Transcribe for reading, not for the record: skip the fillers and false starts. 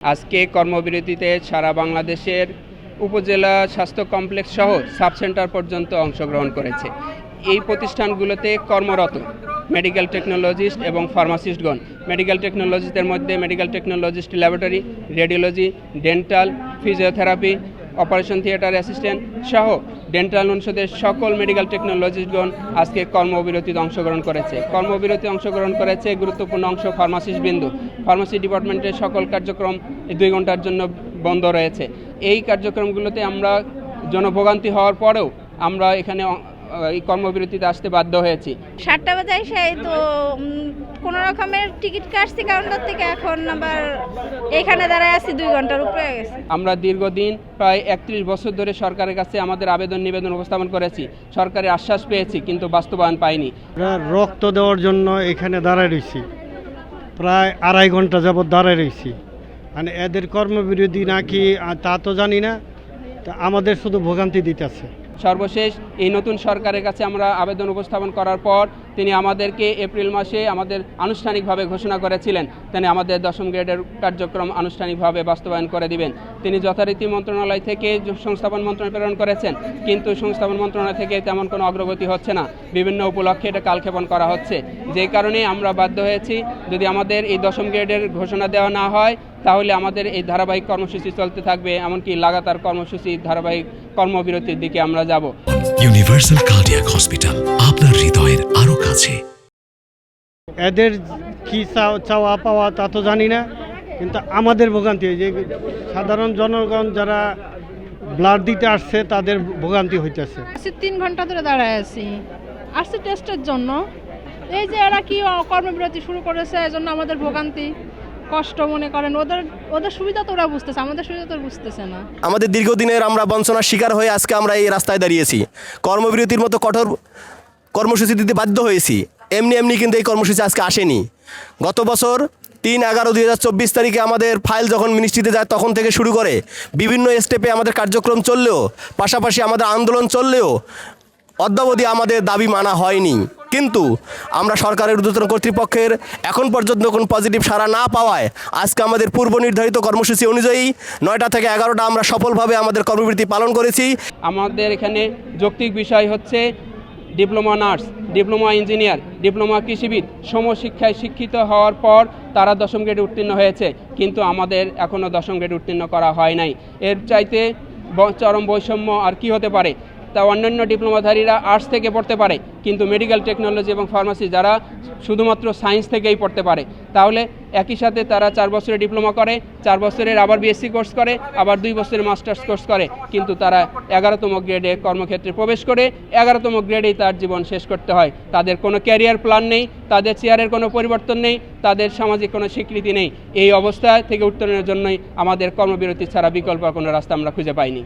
আজকে কর্মবিরতিতে সারা বাংলাদেশের উপজেলা স্বাস্থ্য কমপ্লেক্স সহ সাব সেন্টার পর্যন্ত অংশগ্রহণ করেছে। এই প্রতিষ্ঠানগুলোতে কর্মরত মেডিকেল টেকনোলজিস্ট এবং ফার্মাসিস্টগণ, মেডিকেল টেকনোলজিস্টদের মধ্যে medical technologist laboratory, radiology, dental, physiotherapy, operation theatre assistant সহ ডেন্টাল অনুষদের সকল মেডিকেল টেকনোলজিস্টগণ আজকে কর্মবিরতিতে অংশগ্রহণ করেছে। কর্মবিরতি অংশগ্রহণ করেছে গুরুত্বপূর্ণ অংশ ফার্মাসিস্টবৃন্দ। ফার্মাসি ডিপার্টমেন্টের সকল কার্যক্রম 2 ঘন্টার জন্য বন্ধ রয়েছে। এই কার্যক্রমগুলোতে আমরা জনভোগান্তি হওয়ার পরেও আমরা এখানে এই কর্মবিরতিতে আসতে বাধ্য হয়েছি। 7টা বাজে সেই তো কোনো রকমের টিকিট কাটছি কাউন্টার থেকে, এখন আবার এখানে দাঁড়ায় আছি 2 ঘন্টার উপরে হয়ে গেছে। আমরা দীর্ঘদিন প্রায় 31 বছর ধরে সরকারের কাছে আমাদের নিবেদন উপস্থাপন করেছি, সরকারের আশ্বাস পেয়েছি, কিন্তু বাস্তবায়ন পাইনি। রক্ত দেওয়ার জন্য এখানে দাঁড়ায় রয়েছি, প্রায় 2.5 ঘন্টা যাবৎ দাঁড়ায় রয়েছি। মানে এদের কর্মবিরতি নাকি তা তো জানি না, তা আমাদের শুধু ভোগান্তি দিতেছে। সর্বশেষ এই নতুন সরকারের কাছে আমরা আবেদন উপস্থাপন করার পর তিনি আমাদেরকে এপ্রিল মাসে আমাদের আনুষ্ঠানিকভাবে ঘোষণা করেছিলেন তিনি আমাদের 10ম গ্রেডের কার্যক্রম আনুষ্ঠানিকভাবে বাস্তবায়ন করে দিবেন। তিনি যথারীতি মন্ত্রণালয় থেকে সংস্থাপন মন্ত্রণালয় প্রেরণ করেছেন, কিন্তু সংস্থাপন মন্ত্রণালয় থেকে তেমন কোনো অগ্রগতি হচ্ছে না। বিভিন্ন উপলক্ষে এটা কালক্ষেপণ করা হচ্ছে, যেই কারণে আমরা বাধ্য হয়েছি যদি আমাদের এই 10ম গ্রেডের ঘোষণা দেওয়া না হয় তাহলে আমাদের এই ধারাবাহিক কর্মসূচি চলতে থাকবে, এমনকি লাগাতার কর্মসূচি ধারাবাহিক কর্মবিরতির দিকে আমরা যাব। ইউনিভার্সাল কার্ডিয়াক হসপিটাল, আপনার হৃদয়ের আরো কাছে। এদের কি চাওয়া পাওয়া তা তো জানি না, কিন্তু আমাদের ভোগান্তি, যে সাধারণ জনগণ যারা ব্লাড দিতে আসছে তাদের ভোগান্তি হইতেছে। 3 ঘন্টা ধরে দাঁড়ায় আছি, আসছি টেস্টের জন্য। এই যে এরা কি কর্মবিরতি শুরু করেছে, এজন্য আমাদের ভোগান্তি কষ্ট মনে করেন। ওদের সুবিধা তো ওরা বুঝতেছে, আমাদের সুবিধা তো বুঝতেছে না। আমাদের দীর্ঘদিনের আমরা বঞ্চনার শিকার হয়ে আজকে আমরা এই রাস্তায় দাঁড়িয়েছি, কর্মবিরতির মতো কঠোর কর্মসূচি দিতে বাধ্য হয়েছি। এমনি কিন্তু এই কর্মসূচি আজকে আসেনি। গত বছর 3/11/2024 তারিখে আমাদের ফাইল যখন মিনিস্ট্রিতে যায় তখন থেকে শুরু করে বিভিন্ন স্টেপে আমাদের কার্যক্রম চললেও, পাশাপাশি আমাদের আন্দোলন চললেও অদ্যাবধি আমাদের দাবি মানা হয়নি। কিন্তু আমরা সরকারের ঊর্ধ্বতন কর্তৃপক্ষের এখন পর্যন্ত কোনো পজিটিভ সাড়া না পাওয়ায় আজকে আমাদের পূর্ব নির্ধারিত কর্মসূচি অনুযায়ী 9টা থেকে 11টা আমরা সফলভাবে আমাদের কর্মবিরতি পালন করেছি। আমাদের এখানে যৌক্তিক বিষয় হচ্ছে diploma nurse, diploma engineer, diploma কৃষিবিদ সমশিক্ষায় শিক্ষিত হওয়ার পর তারা 10ম গ্রেডে উত্তীর্ণ হয়েছে, কিন্তু আমাদের এখনও 10ম গ্রেডে উত্তীর্ণ করা হয় নাই। এর চাইতে চরম বৈষম্য আর কি হতে পারে? তা অন্যান্য ডিপ্লোমাধারীরা আর্টস থেকে পড়তে পারে, কিন্তু মেডিকেল টেকনোলজি এবং ফার্মাসি যারা শুধুমাত্র সায়েন্স থেকেই পড়তে পারে, তাহলে একই সাথে তারা 4 বছরের ডিপ্লোমা করে, 4 বছরের আবার বিএসসি কোর্স করে, আবার 2 বছরের মাস্টার্স কোর্স করে, কিন্তু তারা 11তম গ্রেডে কর্মক্ষেত্রে প্রবেশ করে 11তম গ্রেডেই তার জীবন শেষ করতে হয়। তাদের কোনো ক্যারিয়ার প্ল্যান নেই, তাদের চেয়ারের কোনো পরিবর্তন নেই, তাদের সামাজিক কোনো স্বীকৃতি নেই। এই অবস্থা থেকে উত্তরণের জন্যই আমাদের কর্মবিরতি ছাড়া বিকল্প কোনো রাস্তা আমরা খুঁজে পাইনি।